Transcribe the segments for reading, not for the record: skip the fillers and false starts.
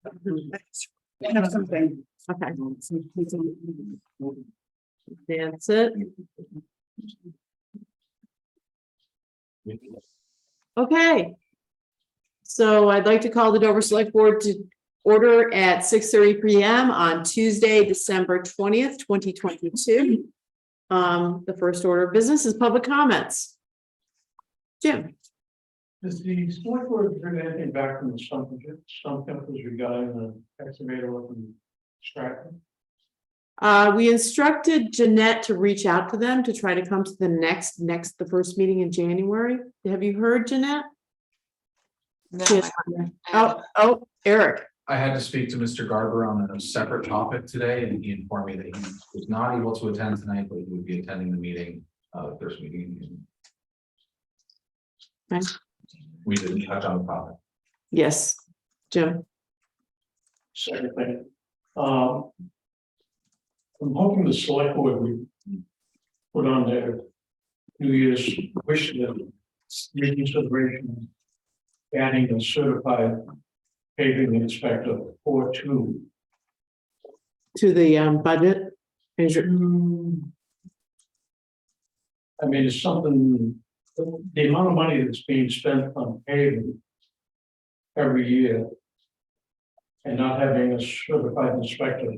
I have something. Okay. That's it. Okay. So I'd like to call the Dover Select Board to order at 6:30 p.m. on Tuesday, December 20th, 2022. The first order of business is public comments. Jim. Does the select board bring anything back from the stump companies regarding the excavator up in Stratton? We instructed Jeanette to reach out to them to try to come to the first meeting in January. Have you heard, Jeanette? No, Yes. Oh, Eric. I had to speak to Mr. Garber on a separate topic today, and he informed me that he was not able to attend tonight, but he would be attending the meeting, the first meeting in June. Okay. We didn't touch on the topic. Yes, Jim. Second thing, I'm hoping the select board would put on their New Year's wish list reconsideration, adding a certified paving inspector or two. To the budget. Is it- I mean, it's something, the amount of money that's being spent on paving every year and not having a certified inspector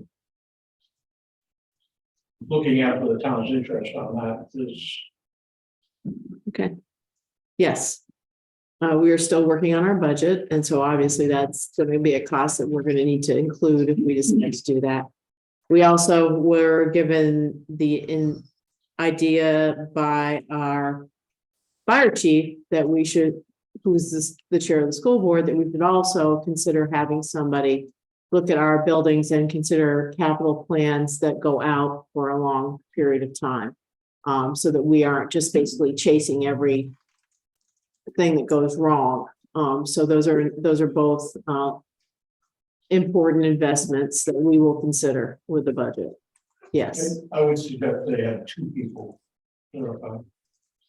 looking after the town's interest on that is. Okay. Yes. We are still working on our budget, and so obviously that's going to be a cost that we're going to need to include if we decide to do that. We also were given the idea by our fire chief that we should, who's the chair of the school board, that we should also consider having somebody look at our buildings and consider capital plans that go out for a long period of time. So that we aren't just basically chasing every thing that goes wrong. So those are both important investments that we will consider with the budget. Yes. I would suggest they have two people.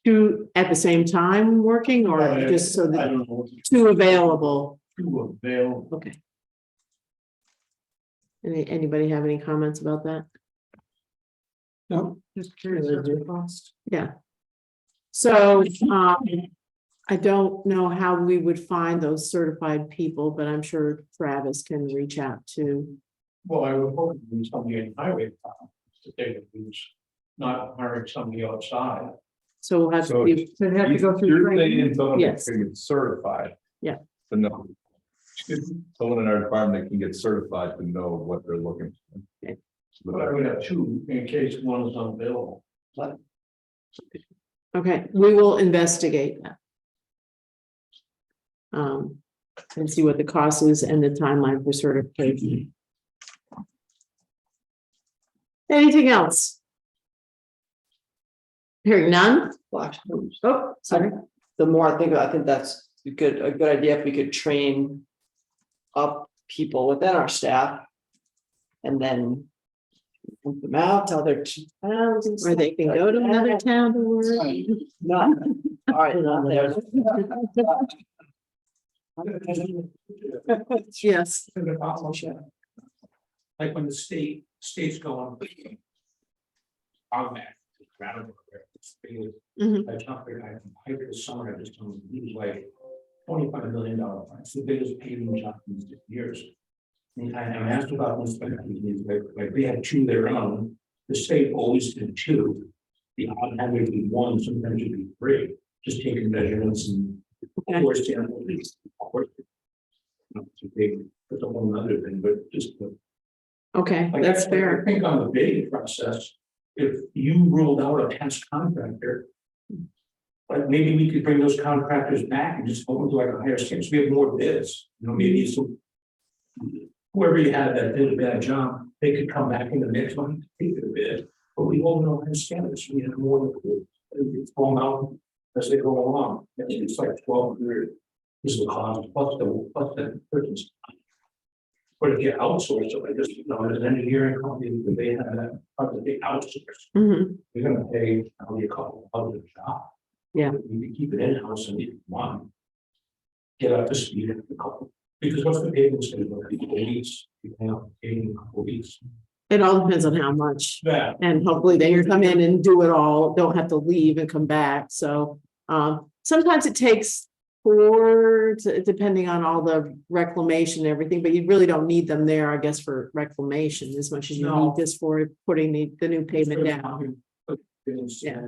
Two at the same time working, or just so I that don't know. two available? Two available. Okay. Anybody have any comments about that? No, just curious. Yeah. So, I don't know how we would find those certified people, but I'm sure Travis can reach out to. Well, I would hope to do somebody in highway department to take it, who's not hiring somebody outside. So we'll have So to. They have to go through. You're training. saying someone Yes. that can get certified. Yeah. To know. Someone in our department that can get certified to know what they're looking for. But I would have two in case one is unavailable. Okay, we will investigate that. And see what the cost is and the timeline for certification. Anything else? Hearing none? Well, actually, Oh, sorry. the more I think that's a good idea if we could train up people within our staff. And then put them out, tell their towns. and Or stuff they can like go to that. another town to work. No, all right, not there. Yes. Like when the state's going. Automatic. Mhm. I talked to I this summer, I just told him, he was like $25 million. It's the biggest paving job in 6 years. And I asked about this, but like we had two their own, the state always did two. The odd had to be one, sometimes it'd be three, just taking measurements and. Of course, yeah, of course. That's a whole nother thing, but just. Okay, Like, that's I fair. think on the bidding process, if you ruled out a test contractor. Like maybe we could bring those contractors back and just open to like a higher scale, so we have more bids, you know, maybe some. Whoever you had that did a bad job, they could come back in the next one, take the bid, but we all know higher standards, we have more. It's going out as they go along, I think it's like 1,200. Is the cost plus the purchase. But if you outsource it, like this, you know, as an engineering company, they have that, they outsource, Mhm. you're gonna pay, how do you call it, other job. Yeah. You can keep it in-house and if you want. Get up to speed in a couple Because what's the paving schedule, a couple weeks, you pay out paving a couple weeks. It all depends on how much. Yeah. And hopefully they come in and do it all, don't have to leave and come back, so, sometimes it takes depending on all the reclamation and everything, but you really don't need them there, I guess, for reclamation as much as you No. need this for putting the new pavement down. Yeah.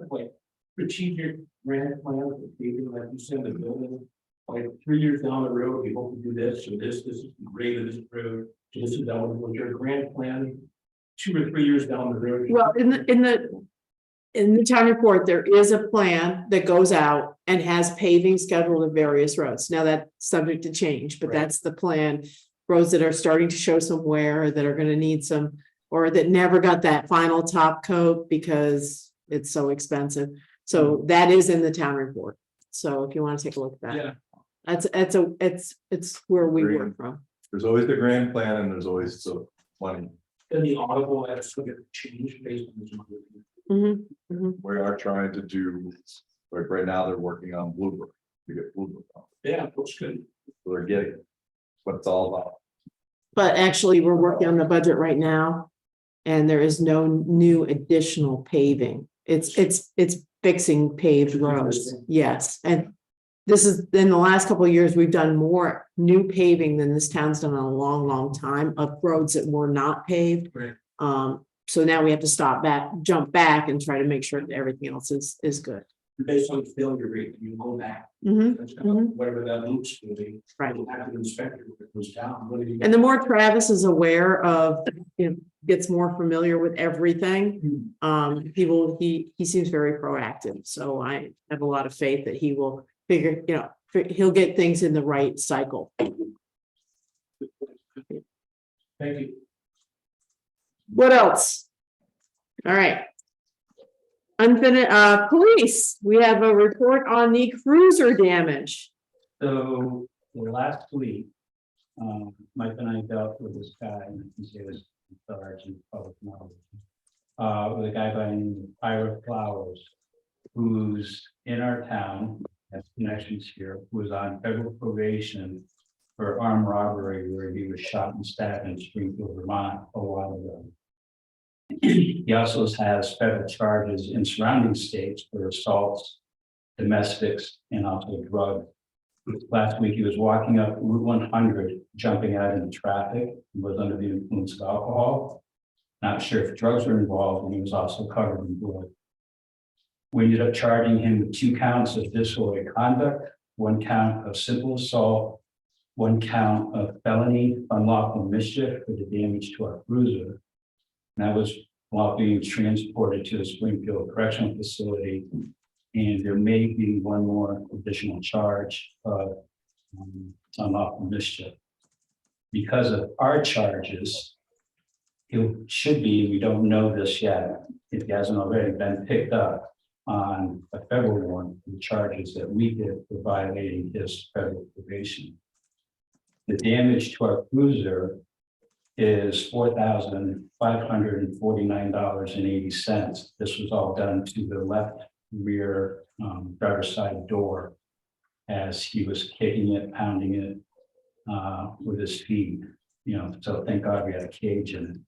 Like strategic grant plan, for paving, like you said, the building, like 3 years down the road, we hope to do this, or this is the grade of this road, so this is down with your grant plan. 2 or 3 years down the road. Well, in the town report, there is a plan that goes out and has paving scheduled of various roads. Now that's subject to change, but Right. that's the plan. Roads that are starting to show some wear, that are gonna need some, or that never got that final top coat because it's so expensive. So that is in the town report. So if you wanna take a look at that. Yeah. It's where we Great. work from. There's always the grand plan and there's always the money. Then the audible has to get changed based on this. Mhm, mhm. We are trying to do, like right now, they're working on Bluebird. To get Bluebird on. Yeah, looks good. So they're getting it. What it's all about. But actually, we're working on the budget right now. And there is no new additional paving. It's fixing paved roads. Yes, and this is, in the last couple of years, we've done more new paving than this town's done in a long, long time of roads that were not paved. Right. So now we have to jump back and try to make sure that everything else is good. Based on failure rate, you go back. Mhm, That's kind of mhm. Whatever that loop's gonna be. Right. You'll have to inspect it if it goes down. What do you And the more Travis is aware of, gets more familiar with everything, he seems very proactive. So I have a lot of faith that he will figure, he'll get things in the right cycle. Thank you. What else? All right. Unfinished, police, we have a report on the cruiser damage. So, last week, Mike and I dealt with this guy, and I can say this in charge and public knowledge. With a guy by the name of Ira Flowers, who's in our town, has connections here, who was on federal probation for armed robbery, where he was shot and stabbed in Springfield, Vermont a while ago. He also has federal charges in surrounding states for assaults, domestics, and also drug. Last week, he was walking up Route 100, jumping out into traffic, and was under the influence of alcohol. Not sure if drugs were involved, and he was also covered in blood. We ended up charging him with 2 counts of disorderly conduct, 1 count of simple assault, 1 count of felony unlawful mischief for the damage to our cruiser. And that was while being transported to the Springfield Correctional Facility. And there may be 1 more additional charge of unlawful mischief. Because of our charges, it should be, we don't know this yet, if he hasn't already been picked up on a federal warrant for the charges that we did for violating his federal probation. The damage to our cruiser is $4,549.80. This was all done to the left rear driver's side door as he was kicking it, pounding it with his feet. So thank God we had a cage in it.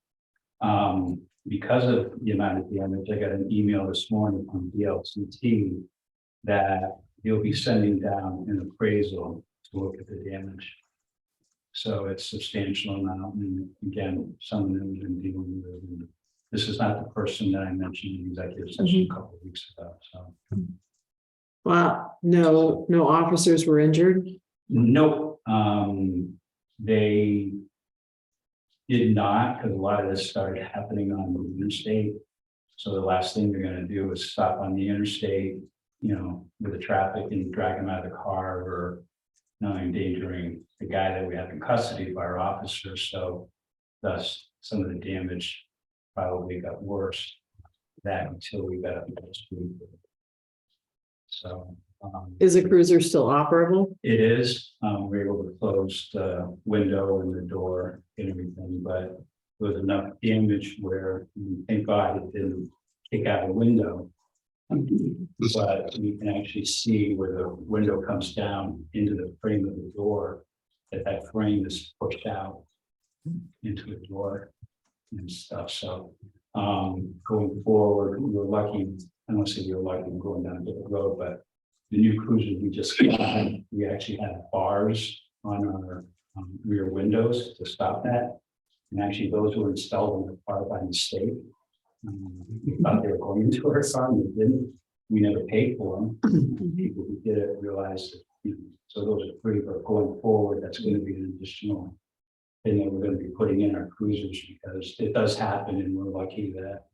Because of the amount of damage, I got an email this morning from DLCT that he'll be sending down an appraisal to look at the damage. So it's substantial amount, and again, someone that we've been dealing with. And this is not the person that I mentioned in the executive session a couple of weeks ago, so. Well, no officers were injured. Nope, they did not, because a lot of this started happening on the interstate. So the last thing they're gonna do is stop on the interstate, with the traffic and drag them out of the car or endangering the guy that we have in custody of our officers. So thus, some of the damage probably got worse that until we got up to the street. So. Is the cruiser still operable? It is, we're able to close the window and the door and everything, but there was enough damage where, thank God it didn't kick out a window. But you can actually see where the window comes down into the frame of the door, that frame is pushed out into the door and stuff, so. Going forward, we were lucky, I don't say we were lucky in going down a different road, but the new cruiser we just got, we actually had bars on our rear windows to stop that. And actually, those were installed in the car by mistake. We thought they were going into our car, and they didn't. We never paid for them. People who did it realized, so those are free, but going forward, that's going to be an additional thing that we're going to be putting in our cruisers, because it does happen, and we're lucky that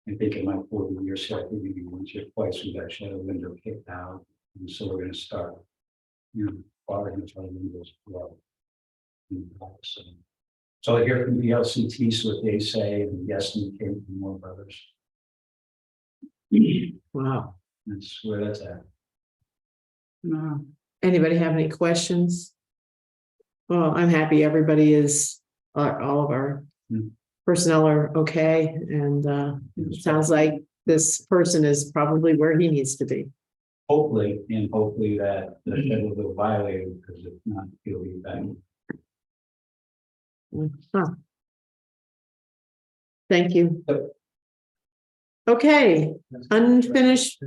I think in my 40 years, so I think maybe once or twice we've actually had a window kicked out, and so we're going to start, firing our windows as well. So I hear from the LCT what they say, and yes, we came from more brothers. Wow. That's where that's at. No. Anybody have any questions? Well, I'm happy everybody is, all of our personnel are okay, and it sounds like this person is probably where he needs to be. Hopefully, and hopefully that the schedule will violate, because if not, he'll be back. Huh. Thank you. Okay, unfinished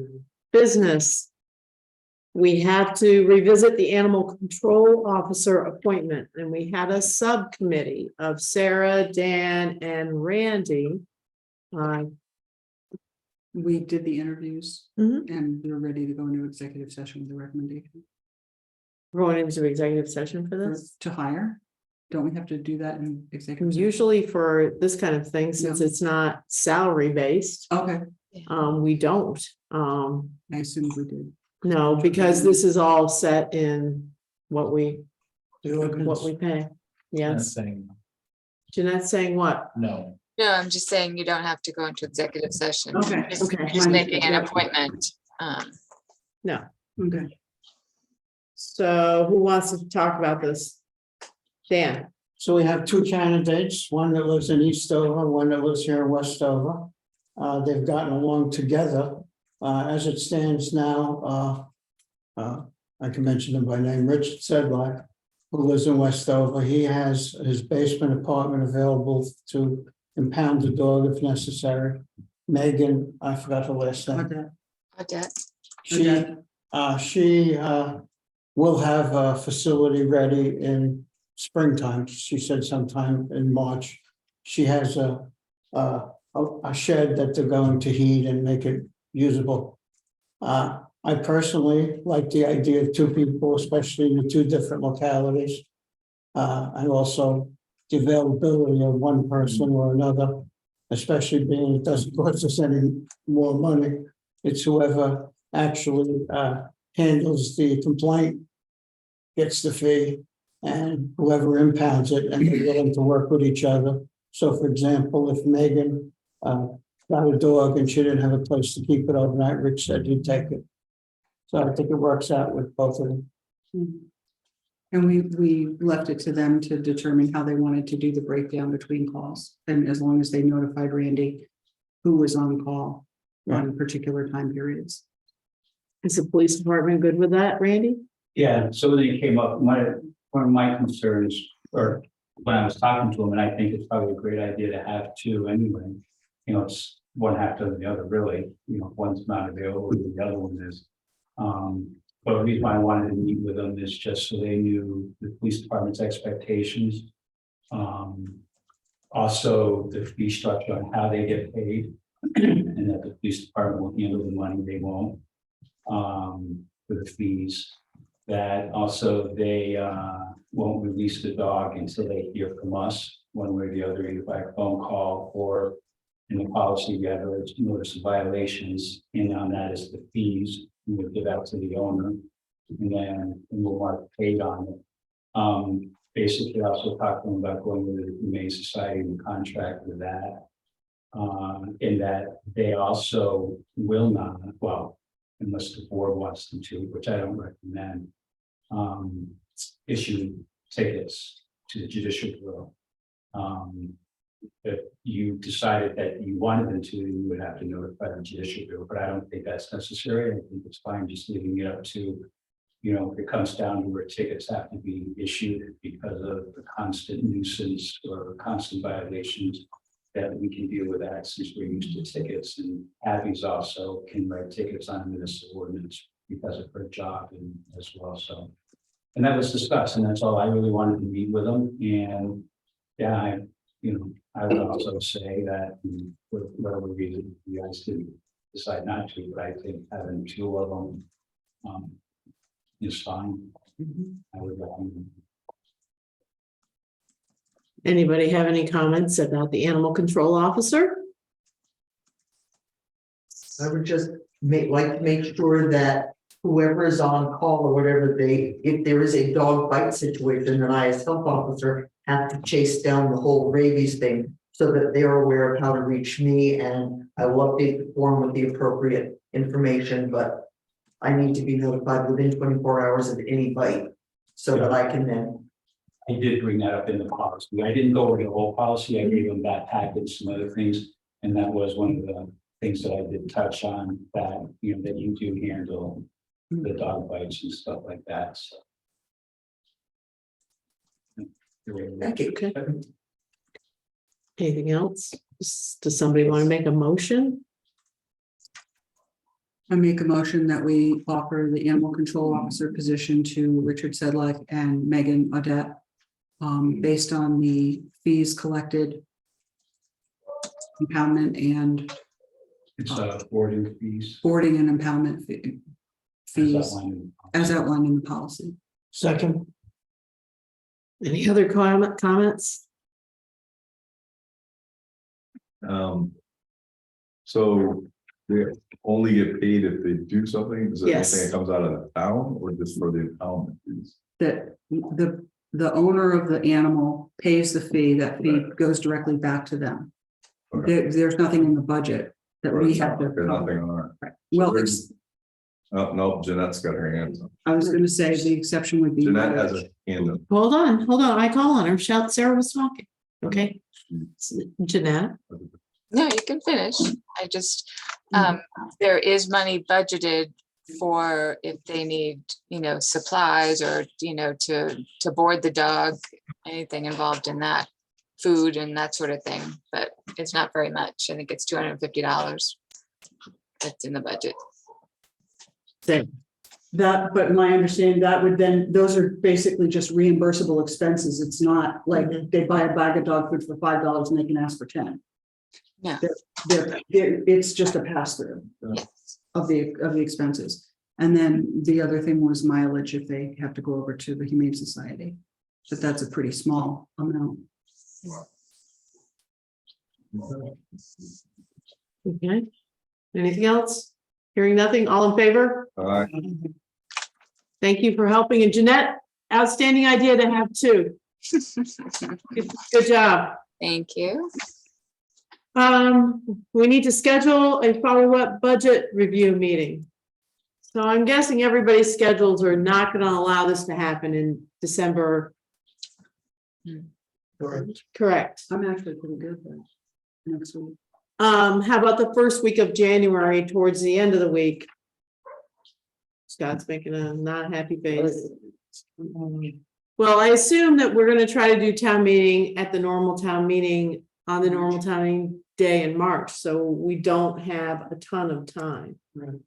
business. We had to revisit the animal control officer appointment, and we had a subcommittee of Sarah, Dan, and Randy. We did the interviews Mhm. and we're ready to go into executive session with the recommendation Going into executive session for this. to hire. Don't we have to do that in executive? session? Usually for this kind of thing, since it's not salary based, Okay, we don't. I assumed we did. No, because this is all set in what we pay. Yes. Saying Jeanette's saying what? no. No, I'm just saying you don't have to go into executive session. Okay, Just- okay. Just making an appointment. No. Okay. So who wants to talk about this? Dan, So we have two candidates, one that lives in Eastover, one that lives here in Westover. They've gotten along together. As it stands now, I can mention him by name, Richard Sedlak, who lives in Westover. He has his basement apartment available to impound the dog if necessary. Megan, I forgot her last name. Odette. She will have a facility ready in springtime. She said sometime in March. She has a shed that they're going to heat and make it usable. I personally like the idea of two people, especially in the two different localities. And also the availability of one person or another, especially being it doesn't cost us any more money. It's whoever actually handles the complaint gets the fee, and whoever impounds it, and they're willing to work with each other. So for example, if Megan got a dog and she didn't have a place to keep it overnight, Rich said he'd take it. So I think it works out with both of them. And we left it to them to determine how they wanted to do the breakdown between calls. And as long as they notified Randy who was on call on particular time periods. is the police department good with that, Randy? Yeah, so when it came up, one of my concerns, or when I was talking to him, and I think it's probably a great idea to have two anyway. It's one half does the other, really. If one's not available, the other one is. But the reason why I wanted to meet with them is just so they knew the police department's expectations. Also, the fee structure on how they get paid, and that the police department will handle the money, they won't. For the fees. That also they won't release the dog until they hear from us, one way or the other, either by phone call or in the policy, we have a notice of violations, and on that is the fees. We'll give out to the owner, and then we'll mark paid on it. Basically, I also talked to them about going with the Humane Society and contract with that. In that they also will not, well, unless the board wants them to, which I don't recommend, issue tickets to the judicial bureau. if you decided that you wanted them to, you would have to notify the judicial bureau, but I don't think that's necessary. I think it's fine just leaving it up to, you know, if it comes down to where tickets have to be issued because of the constant nuisance or constant violations, that we can deal with that since we're used to tickets, and Abby's also can write tickets on municipal ordinance because of her job and as well, so. And that was discussed, and that's all I really wanted to meet with them, and yeah, I would also say that for whatever reason, you guys didn't decide not to, but I think having two of them is fine. I would recommend. Anybody have any comments about the animal control officer? I would just like to make sure that whoever is on call or whatever, if there is a dog bite situation, then I as health officer have to chase down the whole rabies thing so that they're aware of how to reach me, and I will update the form with the appropriate information, but I need to be notified within 24 hours of any bite so that I can then. I did bring that up in the policy. I didn't go over the whole policy. I gave them that package, some other things. And that was one of the things that I did touch on, that, that you do handle the dog bites and stuff like that, so. Thank you. Okay. Anything else? Does somebody want to make a motion? I make a motion that we offer the animal control officer position to Richard Sedlak and Megan Audette, based on the fees collected, impoundment and It's boarding fees. boarding and impoundment fees as As outlined in the policy. Second, Any other comments? So they only get paid if they do something? Is that Yes. anything that comes out of the town or just for the impoundment fees? That the owner of the animal pays the fee, that fee goes directly back to them. Okay. There's nothing in the budget that we have to. There's nothing on it. Right. Well, Oh, no, Jeanette's got her hands up. I was gonna say the exception would be. Jeanette has a hand up. Hold on. I call on her. Sarah was talking. Okay. Jeanette. No, you can finish. I just, there is money budgeted for if they need, supplies or, to board the dog, anything involved in that, food and that sort of thing, but it's not very much. I think it's $250. That's in the budget. That, but my understanding, that would then, those are basically just reimbursable expenses. It's not like they buy a bag of dog food for $5 and they can ask for 10. Yeah. It's just a pass through Yes. of the expenses. And then the other thing was mileage if they have to go over to the Humane Society. But that's a pretty small amount. Okay. Anything else? Hearing nothing, all in favor? All right. Thank you for helping. And Jeanette, outstanding idea to have two. Good job. Thank you. We need to schedule a follow-up budget review meeting. So I'm guessing everybody's schedules are not going to allow this to happen in December. Correct. I'm actually pretty good there next week. How about the first week of January towards the end of the week? Scott's making a not happy face. Well, I assume that we're going to try to do town meeting at the normal town meeting on the normal town meeting day in March, so we don't have a ton of time. Right.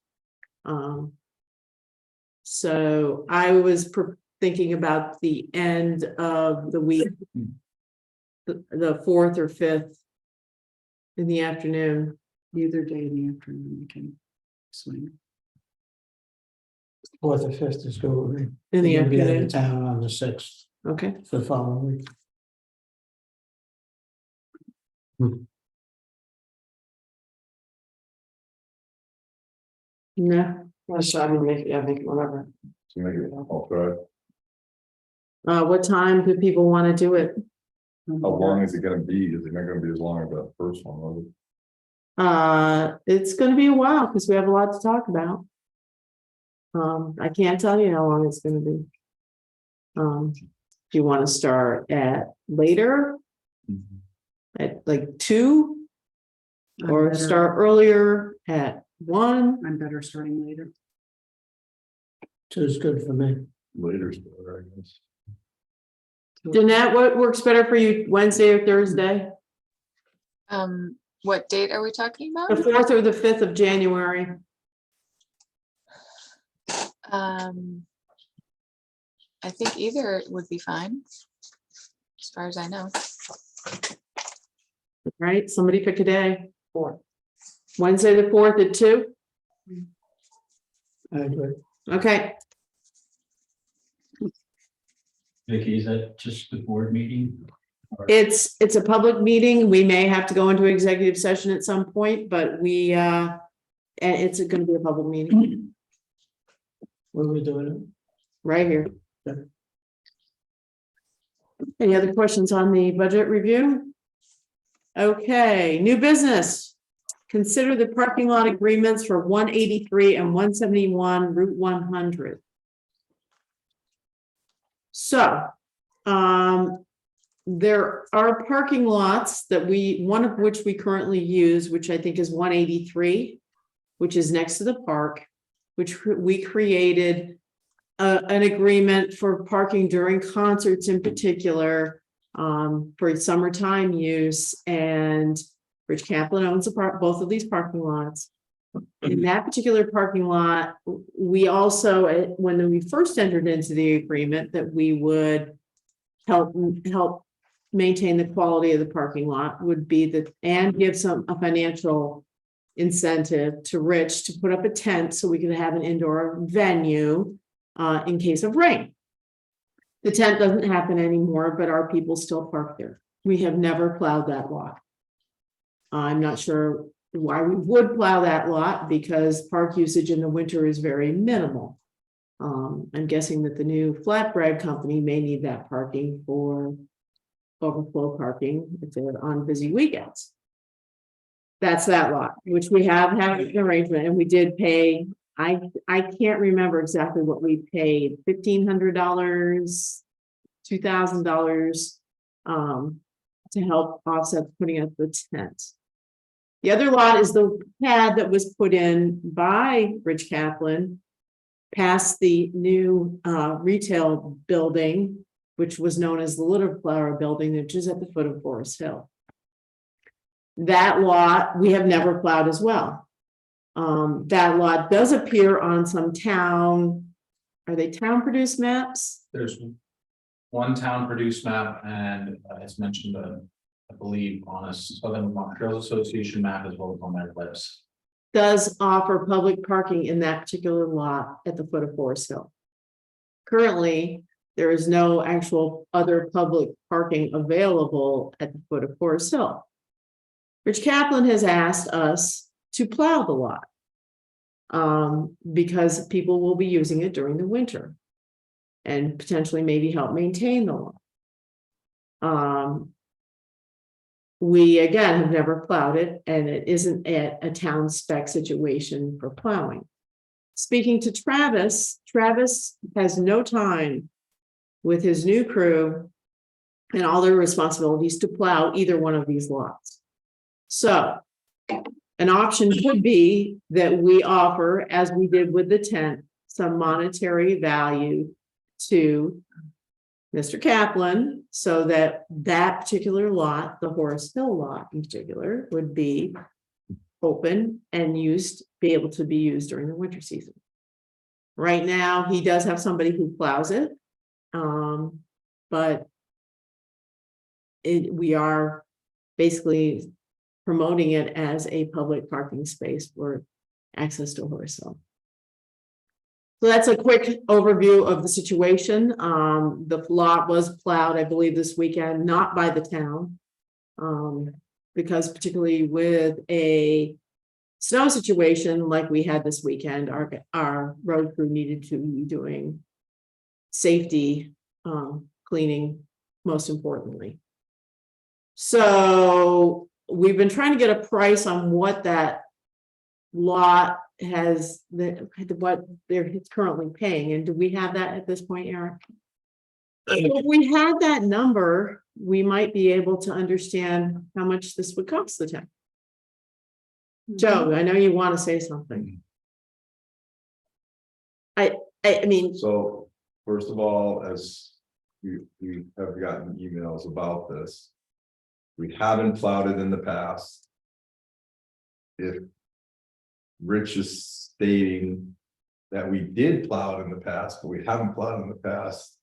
So I was thinking about the end of the week, the 4th or 5th in the afternoon. Either day in the afternoon we can swing. 4th or 5th is good with me. In the We're gonna be out of afternoon. town on the 6th Okay. for the following week. No. So I'm gonna make it whatever. So make it, I'll try. What time do people want to do it? How long is it gonna be? Is it not gonna be as long as that first one, was it? It's going to be a while because we have a lot to talk about. I can't tell you how long it's going to be. Do you want to start at later? at like 2, I'm or better- start earlier at 1? I'm better starting later. 2 is good for me. Later's better, I guess. Jeanette, what works better for you, Wednesday or Thursday? What date are we talking The about? 4th or the 5th of January? I think either would be fine. As far as I know. Right, somebody pick a day. 4. Wednesday, the 4th at 2? I agree. Okay, Vicky, is that just the board meeting? Or- it's a public meeting. We may have to go into executive session at some point, but and it's gonna be a public meeting What are we doing? right here. Okay. Any other questions on the budget review? Okay, new business. Consider the parking lot agreements for 183 and 171 Route 100. So, there are parking lots that one of which we currently use, which I think is 183, which is next to the park, which we created an agreement for parking during concerts in particular, for summertime use, and Rich Kaplan owns both of these parking lots. In that particular parking lot, we also, when we first entered into the agreement, that we would help maintain the quality of the parking lot, would be and give a financial incentive to Rich to put up a tent so we could have an indoor venue in case of rain. The tent doesn't happen anymore, but our people still park there. We have never plowed that lot. I'm not sure why we would plow that lot, because park usage in the winter is very minimal. I'm guessing that the new flatbread company may need that parking for overflow parking if they're on busy weekends. That's that lot, which we have had an arrangement, and we did pay. I can't remember exactly what we paid, $1,500, $2,000 to help offset putting up the tent. The other lot is the pad that was put in by Rich Kaplan past the new retail building, which was known as the Little Flower Building, which is at the foot of Forest Hill. That lot we have never plowed as well. That lot does appear on some are they town produced maps? There's one town produced map, and it's mentioned, I believe, on a Southern Trails Association map as well as on their list. Does offer public parking in that particular lot at the foot of Forest Hill. Currently, there is no actual other public parking available at the foot of Forest Hill. Rich Kaplan has asked us to plow the lot because people will be using it during the winter and potentially maybe help maintain the lot. We again have never plowed it, and it isn't a town spec situation for plowing. Speaking to Travis has no time with his new crew and all their responsibilities to plow either one of these lots. So an option could be that we offer, as we did with the tent, some monetary value to Mr. Kaplan, so that particular lot, the Horace Hill lot in particular, would be open and be able to be used during the winter season. Right now, he does have somebody who plows it, but we are basically promoting it as a public parking space for access to Horace Hill. So that's a quick overview of the situation. The lot was plowed, I believe, this weekend, not by the town. Because particularly with a snow situation like we had this weekend, our road crew needed to be doing safety cleaning, most importantly. So we've been trying to get a price on what that lot has, what they're currently paying. And do we have that at this point, Eric? if we had that number, we might be able to understand how much this would cost the town. Joe, I know you want to say something. I mean, So, first of all, as we have gotten emails about this. We haven't plowed it in the past. If Rich is stating that we did plow it in the past, but we haven't plowed in the past.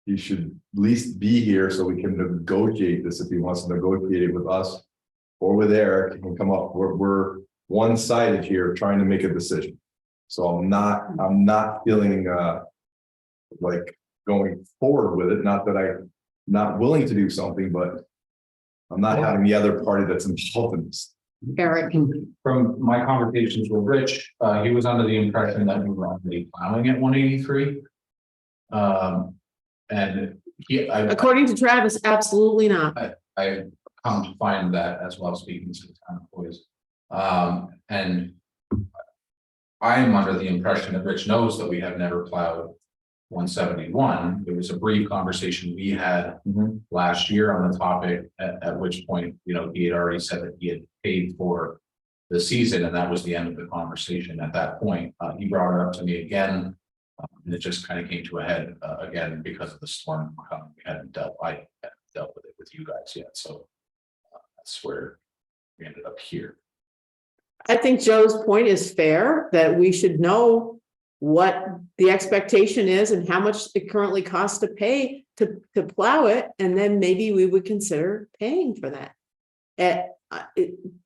He should at least be here so we can negotiate this if he wants to negotiate it with us. Or with Eric, he can come up, we're one-sided here trying to make a decision. So I'm not feeling like going forward with it, not that I'm not willing to do something, but. I'm not having the other party that's involved in this. Eric, From my conversations with Rich, he was under the impression that we were already plowing at 183. And according to Travis, absolutely not. I come to find that as well, speaking to the town employees. And I'm under the impression that Rich knows that we have never plowed 171. It was a brief conversation we had last year on the topic, at which point, he had already said that he had paid for the season, and that was the end of the conversation. At that point, he brought it up to me again, and it just kind of came to a head again because of the storm. I hadn't dealt with it with you guys yet, so that's where we ended up here. I think Joe's point is fair, that we should know what the expectation is and how much it currently costs to pay to plow it, and then maybe we would consider paying for that.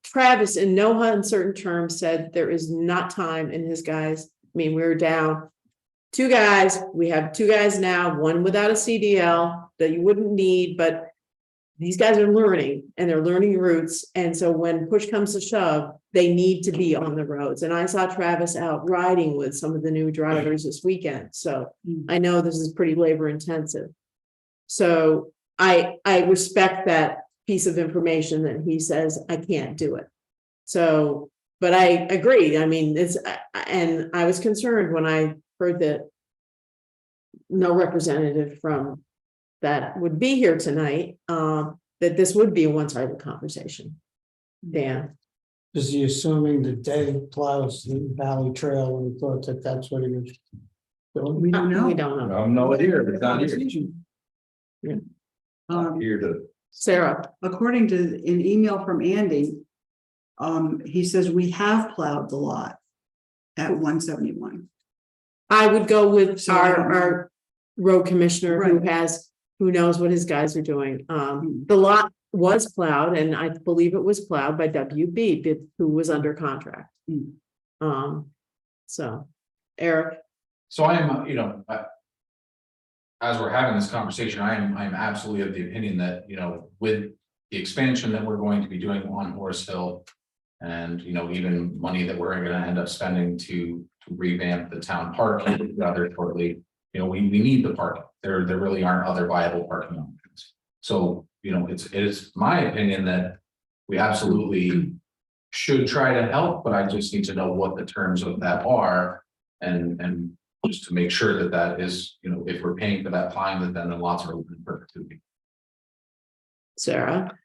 Travis, in no uncertain terms, said there is not time in his guys. I mean, we were down 2 guys. We have 2 guys now, one without a CDL that you wouldn't need, but these guys are learning and they're learning routes. And so when push comes to shove, they need to be on the roads. And I saw Travis out riding with some of the new drivers this weekend. So I know this is pretty labor intensive. So I respect that piece of information that he says, I can't do it. So, but I agree. I mean, and I was concerned when I heard that no representative from that would be here tonight, that this would be a one-sided conversation. Dan. Is he assuming that Dave plows the Valley Trail and thought that that's what he was doing? We don't know. We don't know. I'm not here, it's not here. Here to. Sarah, According to an email from Andy, he says we have plowed the lot at 171. I would go with So I don't know. our road commissioner who knows what his guys are doing. The lot was plowed, and I believe it was plowed by WB, who was under contract. So Eric. So I am, as we're having this conversation, I'm absolutely of the opinion that, with the expansion that we're going to be doing on Horse Hill, and, even money that we're going to end up spending to revamp the town park rather shortly, we need the parking. There really aren't other viable parking options. So, it is my opinion that we absolutely should try to help, but I just need to know what the terms of that are, and just to make sure that is, if we're paying for that fine, that then the lots are open in perpetuity. Sarah.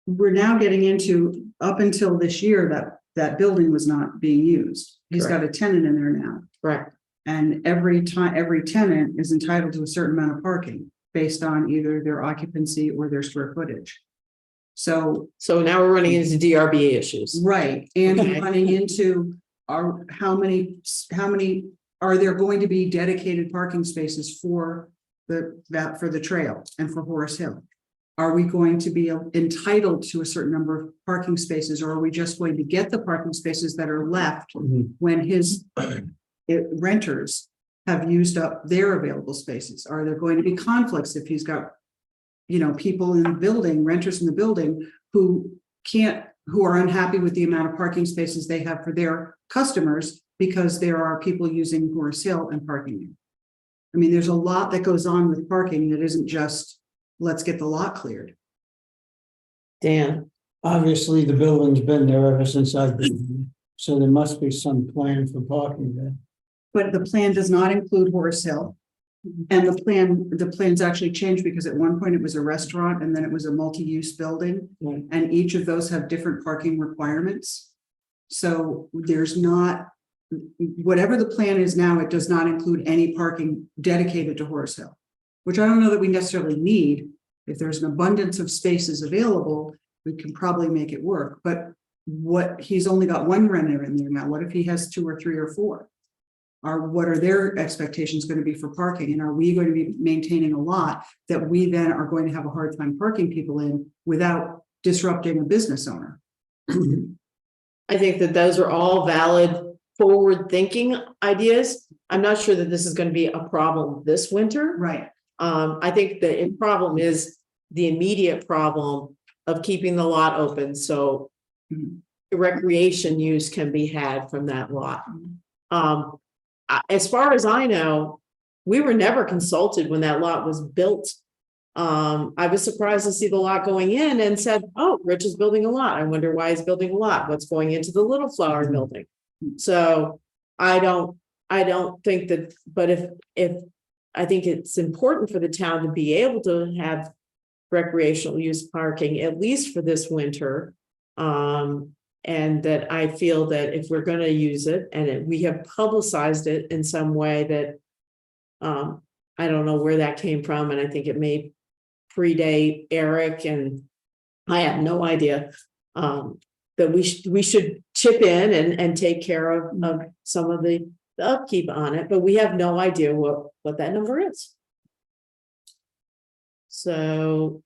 We're now getting into, up until this year, that building was not being used. He's got a tenant in there now. Correct. And every tenant is entitled to a certain amount of parking based on either their occupancy or their square footage. So now we're running into DRBA issues. right, and Okay. running into how many are there going to be dedicated parking spaces for the trail and for Horace Hill? Are we going to be entitled to a certain number of parking spaces, or are we just going to get the parking spaces that are left when his renters have used up their available spaces? Are there going to be conflicts if he's got, people in the building, renters in the building who are unhappy with the amount of parking spaces they have for their customers because there are people using Horace Hill and parking? I mean, there's a lot that goes on with parking that isn't just, let's get the lot cleared. Dan. Obviously, the building's been there ever since I've been here, so there must be some plan for parking there. But the plan does not include Horace Hill. And the plans actually changed because at one point it was a restaurant and then it was a multi-use building. Right. And each of those have different parking requirements. So there's not, whatever the plan is now, it does not include any parking dedicated to Horace Hill. Which I don't know that we necessarily need. If there's an abundance of spaces available, we can probably make it work. But what, he's only got one renter in there now. What if he has 2 or 3 or 4? What are their expectations going to be for parking? And are we going to be maintaining a lot that we then are going to have a hard time parking people in without disrupting a business owner? I think that those are all valid, forward-thinking ideas. I'm not sure that this is going to be a problem this winter. Right. I think the problem is the immediate problem of keeping the lot open, so recreation use can be had from that lot. As far as I know, we were never consulted when that lot was built. I was surprised to see the lot going in and said, oh, Rich is building a lot. I wonder why he's building a lot. What's going into the Little Flower building? So I don't think that, but if I think it's important for the town to be able to have recreational use parking, at least for this winter. And that I feel that if we're going to use it and we have publicized it in some way that I don't know where that came from. And I think it may predate Eric, and I have no idea that we should chip in and take care of some of the upkeep on it, but we have no idea what that number is. So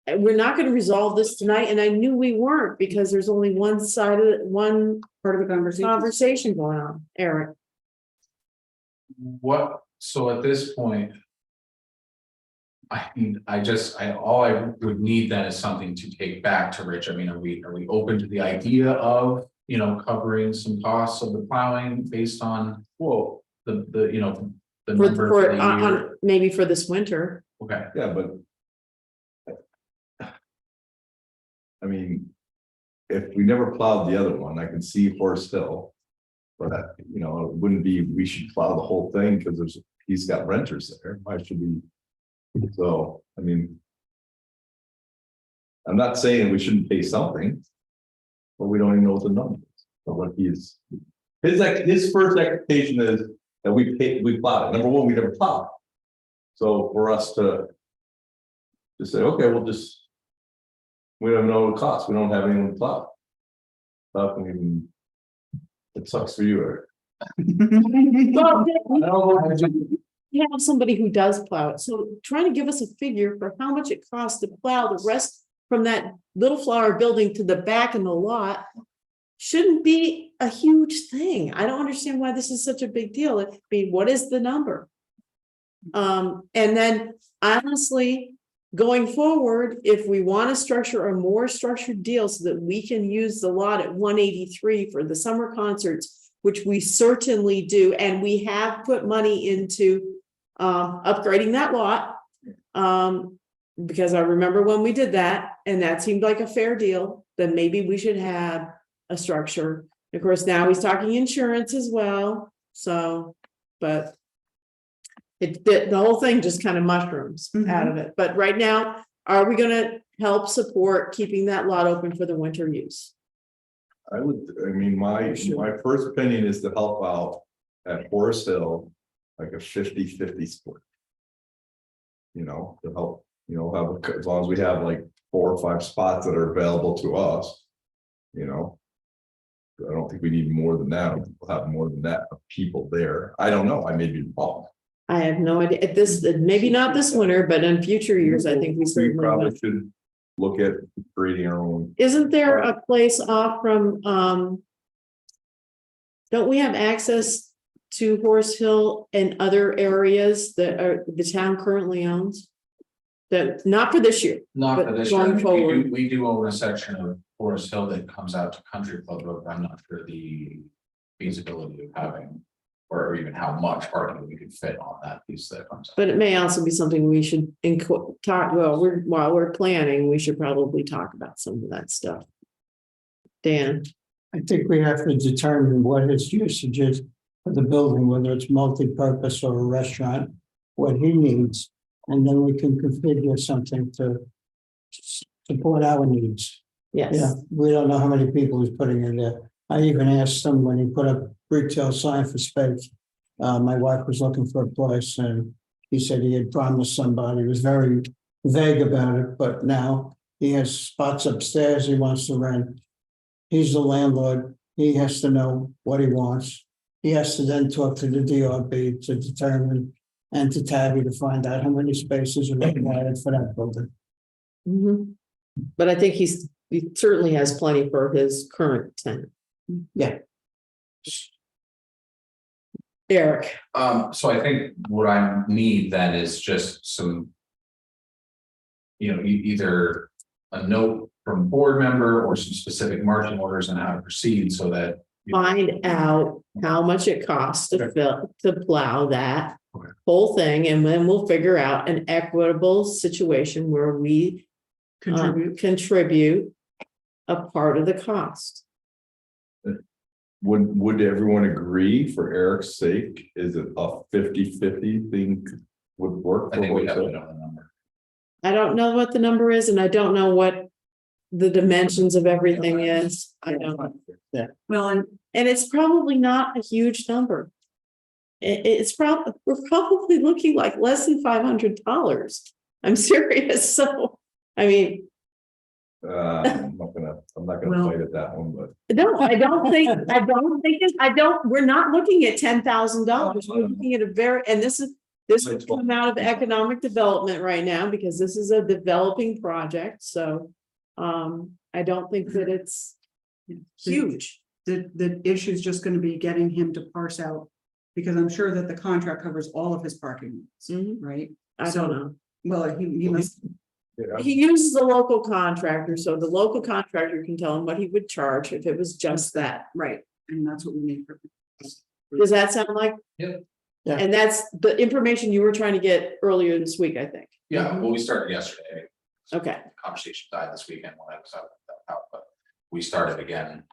we're not going to resolve this tonight, and I knew we weren't because there's only one side of it, one Part of the conversation going on. Eric, So at this point, all I would need then is something to take back to Rich. I mean, are we open to the idea of, covering some costs of the plowing based on, well, the number for the year? maybe for this winter. Okay. Yeah, but. I mean, if we never plowed the other one, I can see Forest Hill. But it wouldn't be, we should plow the whole thing because he's got renters there. Why should we? So, I mean. I'm not saying we shouldn't pay something. But we don't even know what the number is. But what his first expectation is that we plowed it. Number one, we never plowed. So for us to say, okay, we don't know the cost. We don't have anyone to plow. It sucks for you, Eric. Well, you have somebody who does plow it. So trying to give us a figure for how much it costs to plow the rest from that Little Flower building to the back in the lot shouldn't be a huge thing. I don't understand why this is such a big deal. I mean, what is the number? And then honestly, going forward, if we want to structure a more structured deal so that we can use the lot at 183 for the summer concerts, which we certainly do, and we have put money into upgrading that lot, because I remember when we did that, and that seemed like a fair deal, then maybe we should have a structure. Of course, now he's talking insurance as well, so, but the whole thing just kind of mushrooms out of it. But right now, are we gonna help support keeping that lot open for the winter use? My first opinion is to help out at Forest Hill, like a 50-50 split. To help, have, as long as we have like 4 or 5 spots that are available to us. I don't think we need more than that. We'll have more than that of people there. I don't know. I may be wrong. I have no idea. At this, maybe not this winter, but in future years, I think we certainly probably will. should look at creating our own. Isn't there a place off from, don't we have access to Horse Hill and other areas that the town currently owns? That, not for this year. Not but for this year. going I mean, forward. we do own a section of Forest Hill that comes out to Country Club Road. I'm not sure the feasibility of having, or even how much parking we could fit on that piece that comes out. But it may also be something we should talk, while we're planning, we should probably talk about some of that stuff. Dan, I think we have to determine what its usage is for the building, whether it's multi-purpose or a restaurant. what he needs, and then we can configure something to support our needs. Yeah, Yes, we don't know how many people he's putting in there. I even asked him when he put up retail sign for space. My wife was looking for a place and he said he had promised somebody. He was very vague about it, but now he has spots upstairs he wants to rent. He's the landlord. He has to know what he wants. He has to then talk to the DRB to determine and to Tabby to find out how many spaces are required for that building. mhm. But I think he certainly has plenty for his current tenant. Yeah. Eric, So I think what I need then is just some. Either a note from board member or some specific marching orders on how to proceed so that. find out how much it costs to plow that Okay. whole thing, and then we'll figure out an equitable situation where we contribute a part of the cost. Would everyone agree for Eric's sake, is it a 50-50 thing would work? I think we have to know the number. I don't know what the number is, and I don't know what the dimensions of everything is. I don't. Well, and And it's probably not a huge number. It's probably, we're probably looking like less than $500. I'm serious. So, I mean, I'm not gonna Well- fight at that one, but. no, we're not looking at $10,000. We're looking at a very, and this would come out of economic development right now because this is a developing project. So, I don't think that it's huge. the issue is just gonna be getting him to parse out, because I'm sure that the contract covers all of his parking lots, Mhm. right? I don't know. Well, he must, He uses a local contractor, so the local contractor can tell him what he would charge if it was just that. right, and that's what we need for. Does that sound like? Yep. Yeah. And that's the information you were trying to get earlier this week, I think. Yeah, well, we started yesterday. Okay, Conversation died this weekend when I was out, but we started again,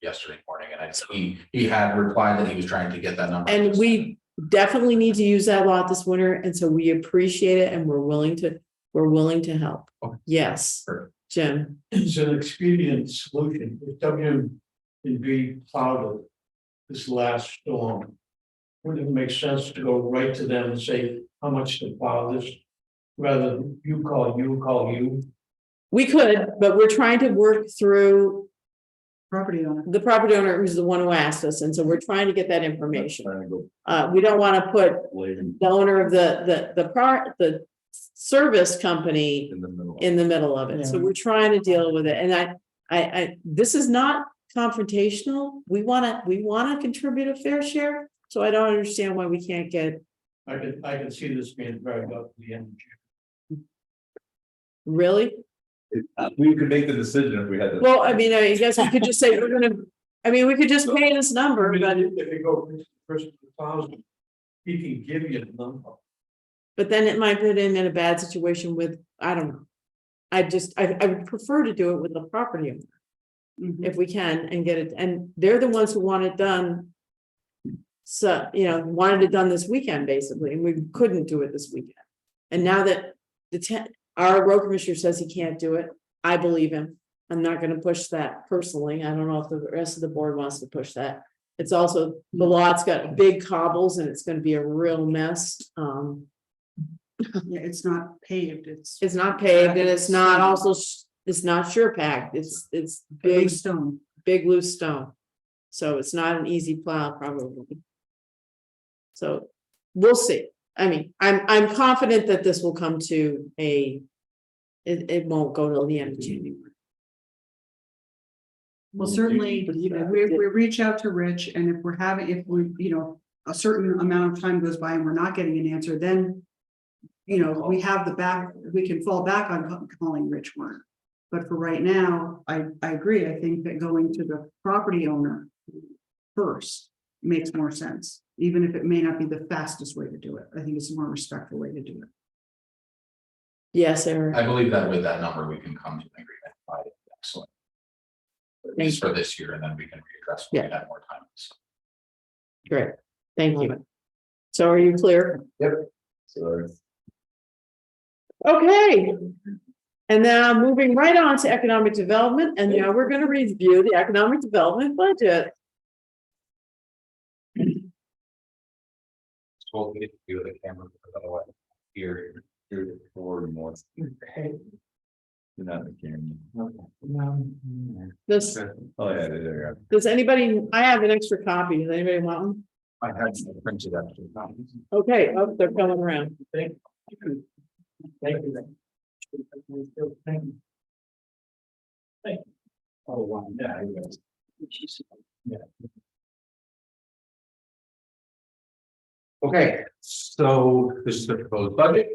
yesterday morning, and he had replied that he was trying to get that number. and we definitely need to use that lot this winter, and so we appreciate it and we're willing to help. Okay. Yes, Perfect. Jim. It's an expedient solution. If WMB plowed it this last storm, wouldn't it make sense to go right to them and say how much to plow this? Rather than you call you. We could, but we're trying to work through Property owner. the property owner who's the one who asked us, and so we're trying to get that information. Trying to go We don't want to put late the owner of the service company in the middle. in the middle of it. So Yeah. we're trying to deal with it. And I, this is not confrontational. We want to contribute a fair share. So I don't understand why we can't get, I can see this being dragged up to the end of June. really? We could make the decision if we had to. Well, I mean, I guess we could just say, we could just pay this number, but, If you go first to 1,000, he can give you the number. but then it might put him in a bad situation with, I don't know. I would prefer to do it with the property owner. Mhm. If we can and get it, and they're the ones who want it done. So, wanted it done this weekend, basically, and we couldn't do it this weekend. And now that our road commissioner says he can't do it, I believe him. I'm not gonna push that personally. I don't know if the rest of the board wants to push that. It's also, the lot's got big cobbles and it's gonna be a real mess. Yeah, it's not paved, it's. It's not paved and it's not also, it's not sure packed. It's big, Big stone. big loose stone. So it's not an easy plow probably. So we'll see. I mean, I'm confident that this will come to it won't go till the end of January. Well, certainly, we reach out to Rich, and if a certain amount of time goes by and we're not getting an answer, then. We have we can fall back on calling Rich Warren. But for right now, I agree. I think that going to the property owner first makes more sense, even if it may not be the fastest way to do it. I think it's a more respectful way to do it. Yes, Eric. I believe that with that number, we can come to an agreement by excellent. At least for this year, and then we can readdress when we have more time. So. Great. Thank you. So are you clear? So Okay. And now moving right on to economic development, and now we're gonna review the economic development budget. Well, we need to do the camera, otherwise here. you're forward more. Okay. You're not in the camera. This, Oh, yeah, there you does anybody, I have an extra copy, does anybody want one? I had printed actually. Okay, oh, they're coming around. Thank you. Thank you. Thank you. Thank you. Oh, wow, yeah. Yeah. Okay, so this is the proposed budget.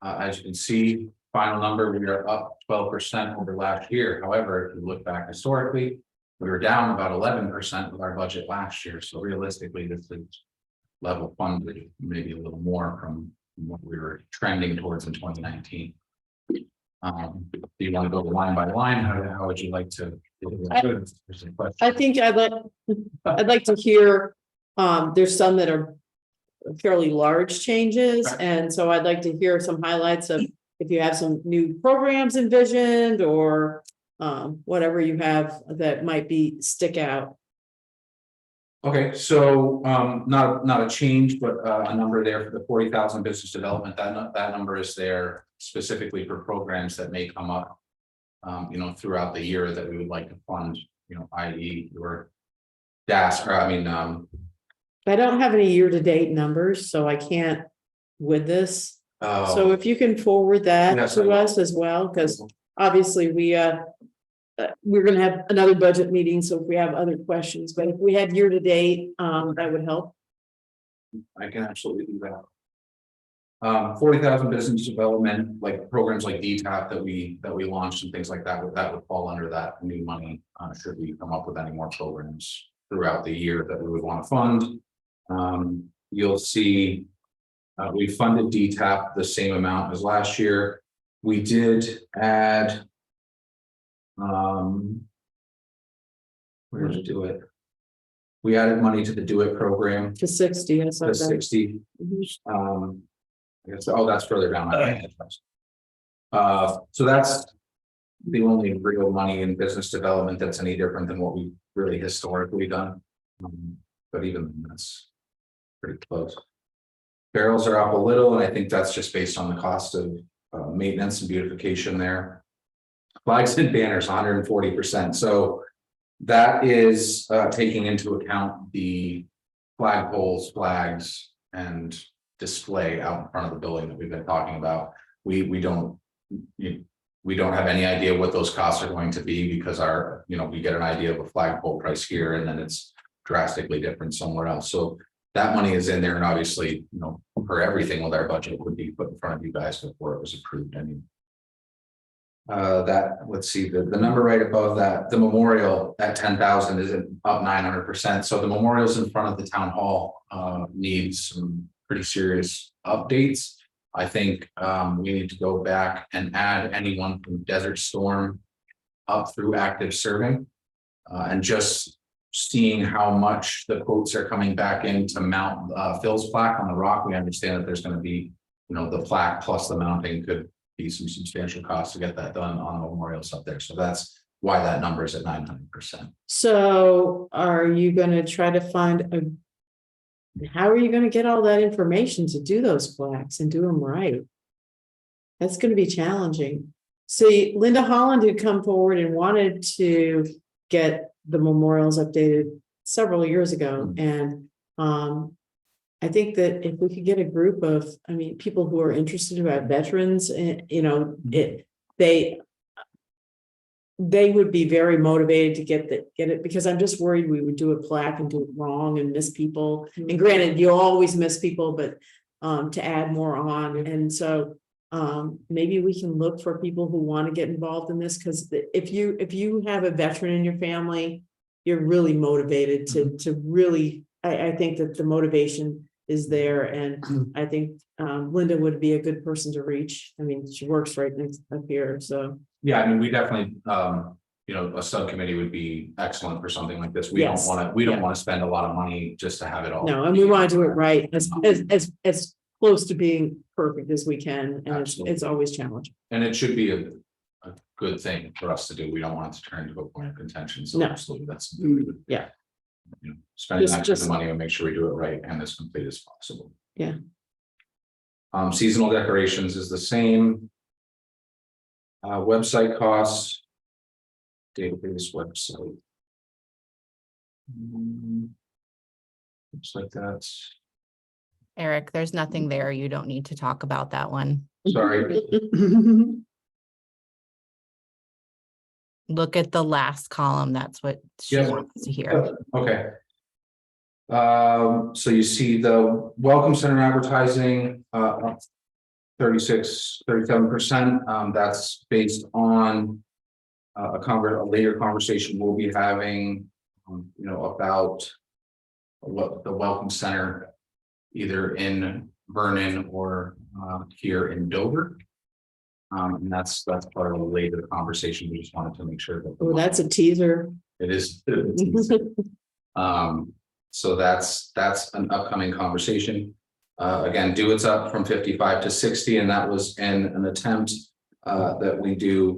As you can see, final number, we are up 12% over last year. However, if you look back historically, we were down about 11% with our budget last year. So realistically, this is level funded, maybe a little more from what we were trending towards in 2019. Do you want to go line by line? How would you like to? I think I'd like to hear, there's some that are fairly large changes, Okay. and so I'd like to hear some highlights of if you have some new programs envisioned or whatever you have that might be stick out. Okay, so not a change, but a number there for the 40,000 business development. That number is there specifically for programs that may come up, throughout the year that we would like to fund, i.e. your DAS, or I don't have any year-to-date numbers, so I can't with this. So if you can forward that Yes, I to will. us as well, because obviously we're gonna have another budget meeting, so if we have other questions, but if we had year-to-date, that would help. I can absolutely do that. 40,000 business development, like programs like DTAP that we launched and things like that would fall under that new money. Should we come up with any more programs throughout the year that we would want to fund. You'll see we funded DTAP the same amount as last year. We did add. Where's Do It? We added money to the Do It program. To 60, I saw The that. 60. I guess, that's further down. So that's the only real money in business development that's any different than what we've really historically done. But even then, that's pretty close. Barrels are up a little, and I think that's just based on the cost of maintenance and beautification there. Flags and banners, 140%. So that is taking into account the flagpoles, flags, and display out in front of the building that we've been talking about. We don't have any idea what those costs are going to be, because we get an idea of a flagpole price here, and then it's drastically different somewhere else. So that money is in there, and obviously, for everything with our budget would be put in front of you guys before it was approved. Let's see, the number right above that, the memorial at 10,000 is up 900%. So the memorials in front of the town hall needs some pretty serious updates. I think we need to go back and add anyone from Desert Storm up through active serving, and just seeing how much the quotes are coming back in to mount Phil's plaque on the rock. We understand that there's going to be, the plaque plus the mounting could be some substantial costs to get that done on the memorials up there. So that's why that number is at 900%. So are you gonna try to how are you gonna get all that information to do those plaques and do them right? That's gonna be challenging. See, Linda Holland had come forward and wanted to get the memorials updated several years ago. And I think that if we could get a group of, people who are interested about veterans, they would be very motivated to get it, because I'm just worried we would do a plaque and do it wrong and miss people. And granted, you always miss people, but to add more on. And so maybe we can look for people who want to get involved in this, because if you have a veteran in your family, you're really motivated to really, I think that the motivation is there. And I think Linda would be a good person to reach. She works right next up here, so. Yeah, we definitely, you know, a subcommittee would be excellent for something like this. We don't Yes. wanna, we don't Yeah. wanna spend a lot of money just to have it all. No, and we want to do it right, as close to being perfect as we can, and it's Absolutely. always challenging. And it should be a good thing for us to do. We don't want it to turn into a point of contention, so No. absolutely, that's. Yeah. You know, spending that kind Just- of money and make sure we do it right and as complete as possible. Yeah. Seasonal decorations is the same. Website costs. Database website. Looks like that's, Eric, there's nothing there. You don't need to talk about that one. sorry, Look at the last column. That's what she Yes. wants to hear. okay. So you see the Welcome Center advertising, 37%. That's based on a later conversation we'll be having, you know, about what the Welcome Center, either in Vernon or here in Dover. And that's part of a later conversation. We just wanted to make sure that. Oh, that's a teaser. It is. So that's an upcoming conversation. Again, do it's up from 55 to 60, and that was in an attempt that we do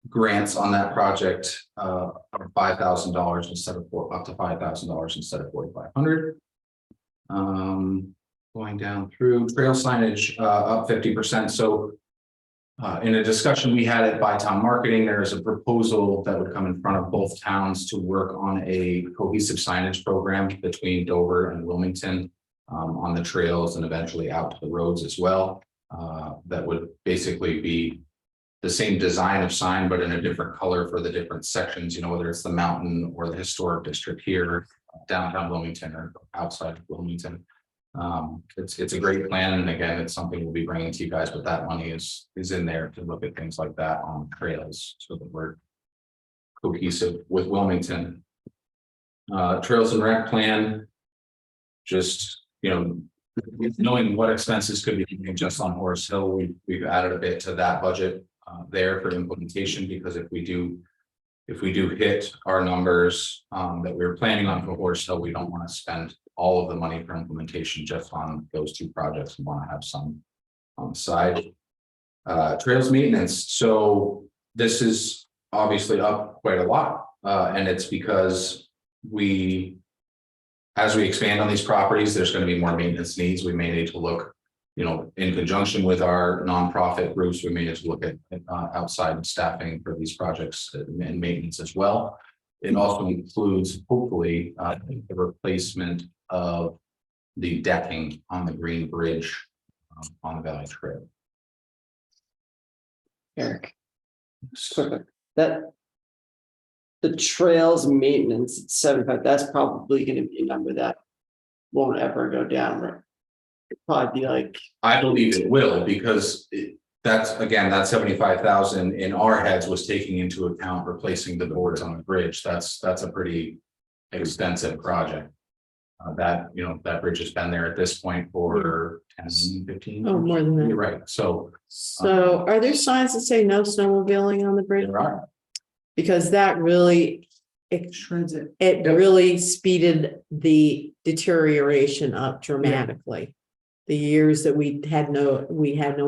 grants on that project of $5,000 instead of up to $5,000 instead of $4,500. Going down through trail signage up 50%. So in a discussion we had at Bytown Marketing, there is a proposal that would come in front of both towns to work on a cohesive signage program between Dover and Wilmington on the trails and eventually out to the roads as well. That would basically be the same design of sign, but in a different color for the different sections, you know, whether it's the mountain or the historic district here, downtown Wilmington or outside of Wilmington. It's a great plan, and again, it's something we'll be bringing to you guys, but that money is in there to look at things like that on trails, so that we're cohesive with Wilmington. Trails and rec plan, just, you know, knowing what expenses could be just on Horace Hill, we've added a bit to that budget there for implementation, because if we do hit our numbers that we were planning on for Horace Hill, we don't want to spend all of the money for implementation just on those two projects. We want to have some on the side. Trails maintenance. So this is obviously up quite a lot, and it's because as we expand on these properties, there's going to be more maintenance needs. We may need to look, you know, in conjunction with our nonprofit groups, we may need to look at outside staffing for these projects and maintenance as well. It also includes, hopefully, the replacement of the decking on the Green Bridge on the Valley Trail. Eric. That. The trails maintenance at 75, that's probably gonna be a number that won't ever go down. Right? It'd probably be like, I believe it will, because that's, again, that 75,000 in our heads was taking into account replacing the boards on the bridge. That's a pretty extensive project. That, you know, that bridge has been there at this point for 10, 15 years. Oh, more than that. You're right. So So are there signs that say no snowmobiling on the bridge? there are. Because that really, Shreds it. it really speeded the deterioration up dramatically. The years that we had no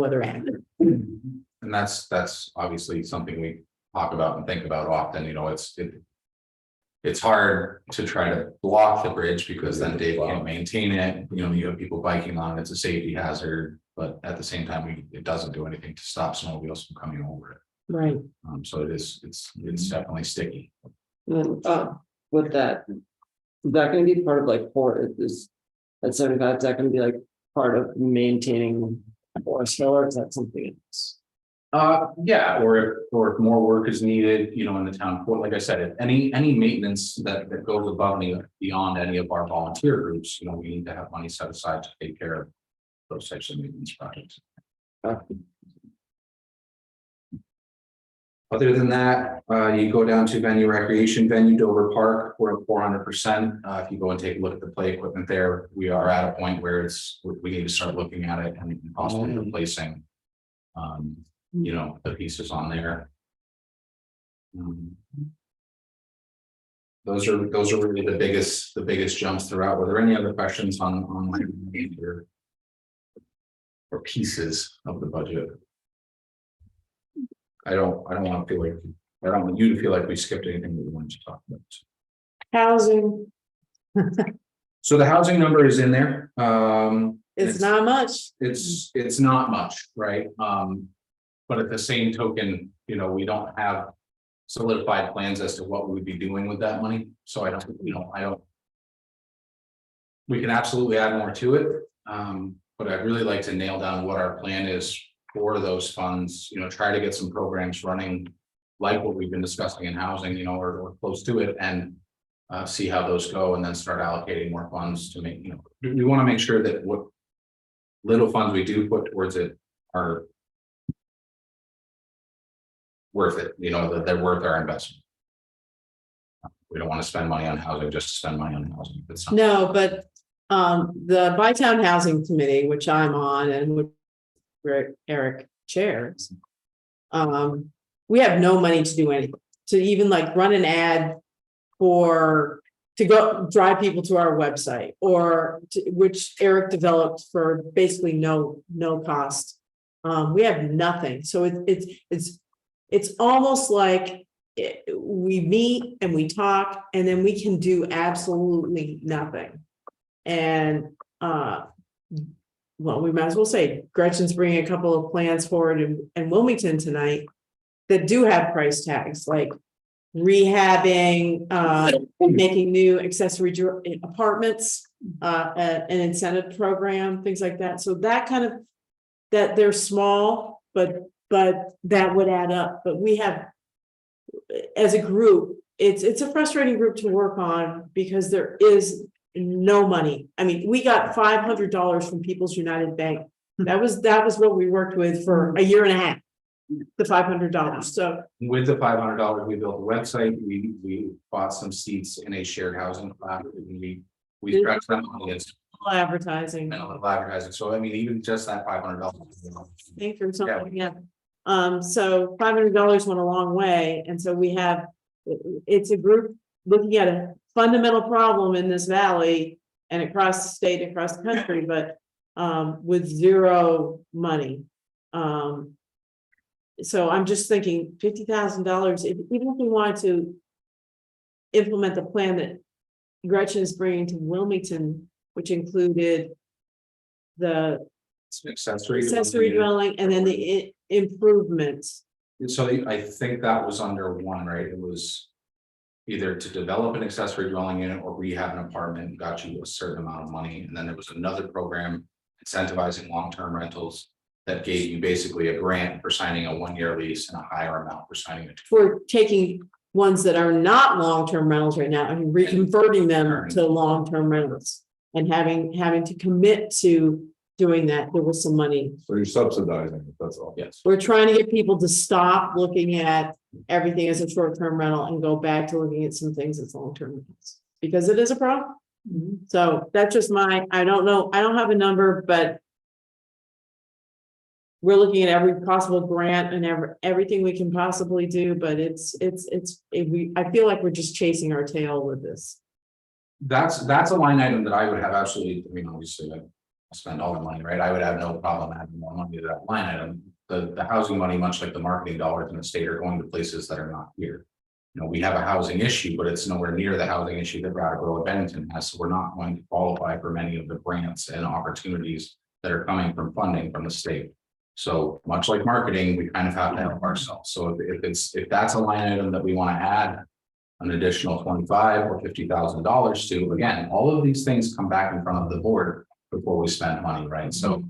other action. And that's obviously something we talk about and think about often. You know, it's hard to try to block the bridge because then Dave can't maintain it. You know, you have people biking on it. It's a safety hazard, but at the same time, it doesn't do anything to stop snowmobiles from coming over it. Right. So it's definitely sticky. and, with that. Is that gonna be part of like, at 75, is that gonna be like part of maintaining Forest Hill, or is that something else? Yeah, or if more work is needed, you know, in the town court, like I said, if any maintenance that goes above and beyond any of our volunteer groups, you know, we need to have money set aside to take care of those types of maintenance projects. Other than that, you go down to venue recreation venue, Dover Park, we're at 400%. If you go and take a look at the play equipment there, we are at a point where we need to start looking at it and possibly replacing. You know, the pieces on there. Those are really the biggest jumps throughout. Were there any other questions on or pieces of the budget? I don't want to feel like, I don't want you to feel like we skipped anything that we wanted to talk about. Housing, So the housing number is in there. it's not much. It's not much, right? But at the same token, you know, we don't have solidified plans as to what we would be doing with that money. So I don't. We can absolutely add more to it. But I'd really like to nail down what our plan is for those funds, you know, try to get some programs running like what we've been discussing in housing, you know, or close to it, and see how those go, and then start allocating more funds to make, you know, we want to make sure that what little funds we do put towards it are worth it, you know, that they're worth our investment. We don't want to spend money on housing just to spend money on housing. It's not. No, but the Bytown Housing Committee, which I'm on and which Eric chairs, we have no money to do anything, to even like run an ad to go drive people to our website, or which Eric developed for basically no cost. We have nothing. So it's almost like we meet and we talk, and then we can do absolutely nothing. And well, we might as well say Gretchen's bringing a couple of plans forward in Wilmington tonight that do have price tags, like rehabbing, making new accessory apartments, an incentive program, things like that. So that kind of, that they're small, but that would add up. But we have, as a group, it's a frustrating group to work on because there is no money. I mean, we got $500 from People's United Bank. That was what we worked with for a year and a half. The $500. So with the $500, we built a website. We bought some seats in a shared housing flat. We stretched them against advertising. and a little advertising. So I mean, even just that $500. Thank you, something, yeah. So $500 went a long way, and so we have. It's a group looking at a fundamental problem in this valley and across the state, across the country, but with zero money. So I'm just thinking $50,000, even if we wanted to implement the plan that Gretchen is bringing to Wilmington, which included the accessory dwelling and then the improvements. So I think that was under one, right? It was either to develop an accessory dwelling unit or rehab an apartment, got you a certain amount of money. And then there was another program incentivizing long-term rentals that gave you basically a grant for signing a 1-year lease and a higher amount for signing a 2-year. For taking ones that are not long-term rentals right now and reconverting them to long-term rentals and having to commit to doing that. There was some money. So you're subsidizing it, that's all. Yes. We're trying to get people to stop looking at everything as a short-term rental and go back to looking at some things as long-term rentals, because it is a problem. So that's just I don't know, I don't have a number, but we're looking at every possible grant and everything we can possibly do, but I feel like we're just chasing our tail with this. That's a line item that I would have absolutely, I mean, obviously I spend all the money, right? I would have no problem adding more money to that line item. The housing money, much like the marketing dollars in the state, are going to places that are not here. You know, we have a housing issue, but it's nowhere near the housing issue that Brattleboro or Bennington has. So we're not going to qualify for many of the grants and opportunities that are coming from funding from the state. So much like marketing, we kind of have to help ourselves. So if that's a line item that we want to add an additional $25,000 or $50,000 to, again, all of these things come back in front of the board before we spend money, right? So